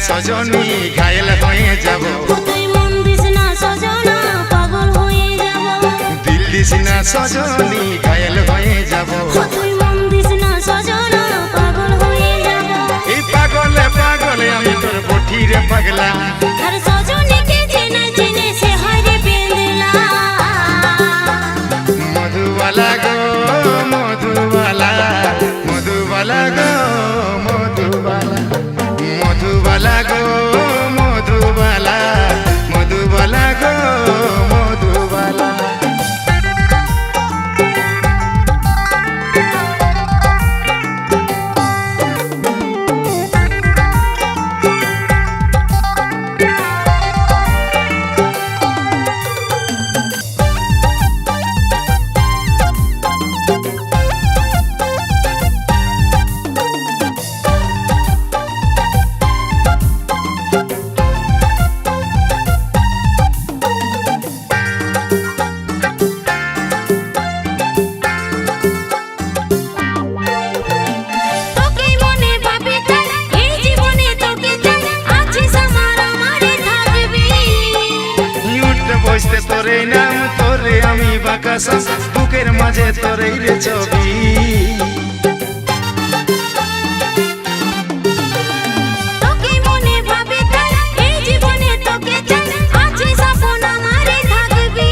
সজনী ঘায়েল হয়ে যাব। তুই মন দিস না সজনা পাগল হয়ে যাব। দিল দিস না সজনী ঘায়েল হয়ে যাব। তুই মন দিস না সজনা পাগল হয়ে যাব। এই পাগলে পাগলে আমি তোর বঠিরে পাগলা। আর সজনীকে চেনে চেনে সে হারে পেন্দলা। মধুবালা গো মধুবালা, মধুবালা গো মধুবালা, মধুবালা গো মধুবালা, মধুবালা গো মধুবালা। বসতে তোরে নাম তোরে আমি বাকাসা, বুকের মাঝে তোরে রে ছবি। তোকে মনে ভাবে তাই এই জীবনে তোকে চাই, আছে স্বপ্ন আমারে থাকবি।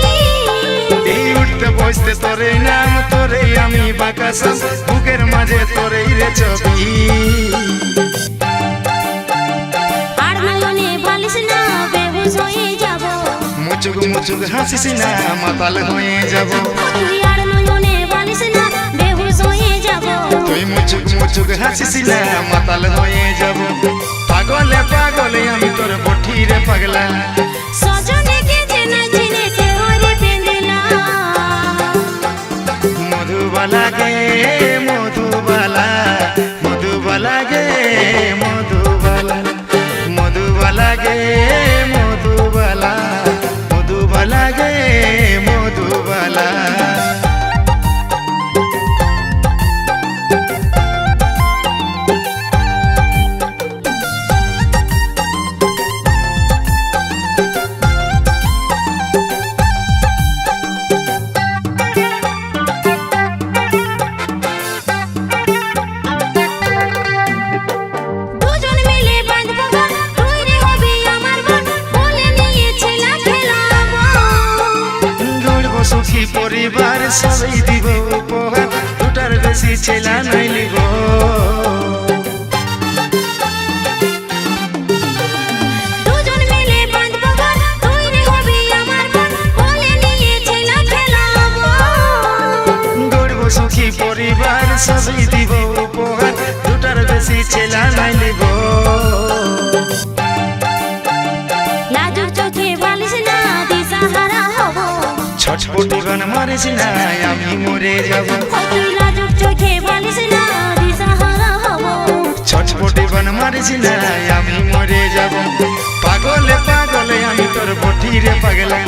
এই উঠতে বসতে তোরে নাম তোরে আমি বাকাসা, বুকের মাঝে তোরে রে ছবি। আর নয়নে বালিশ না বেহুশ হয়ে যাব। মুচুক মুচুক হাসিস না মাতাল হয়ে যাব। তুই আর নয়নে বালিশ না বেহুশ হয়ে যাব। তুই মুচুক মুচুক হাসিস না মাতাল হয়ে যাব। পাগলে পাগলে আমি তোর বঠিরে পাগলা। সজনীকে চেনে চেনে সে হরে পেন্দলা। মধুবালা গে মধুবালা, মধুবালা গে মধুবালা, মধুবালা গে মধুবালা, মধুবালা গে মধুবালা। দুজন মিলে বাঁধবো গান, তুই রে হবি আমার বোন, বলে নিয়েছিলাম খেলাবো। গড়ব সুখী পরিবার সবাই দিব উপহার, দুটার বেশি ছেলা নাই লিব। দুজন মিলে বাঁধবো গান, তুই রে হবি আমার বোন, বলে নিয়েছিলাম খেলাবো। গড়ব সুখী পরিবার সবাই দিব উপহার, দুটার বেশি ছেলা নাই লিব। লাজুক চোখে বালিশ না দিশাহারা হব। ছটপটি গান মারিস না আমি মরে যাব। তুই লাজুক চোখে বালিশ না দিশাহারা হব। ছটপটি গান মারিস না আমি মরে যাব। পাগলে পাগলে আমি তোর বঠিরে পাগলা।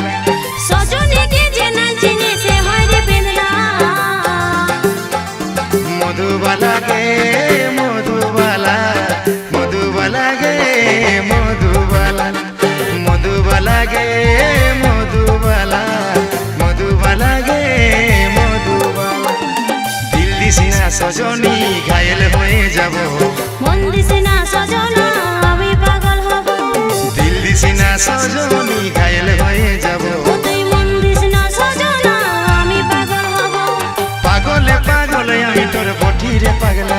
সজনীকে চেনে চেনে সে হরে পেন্দলা। মধুবালা গে মধুবালা, মধুবালা গে মধুবালা, মধুবালা গে মধুবালা, মধুবালা গে মধুবালা। দিল দিস না সজনী ঘায়েল হয়ে যাব। মন দিস না সজনা আমি পাগল হব। দিল দিস না সজনী ঘায়েল হয়ে যাব। তুই মন দিস না সজনা আমি পাগল হব। পাগলে পাগলে আমি তোর বঠিরে পাগলা।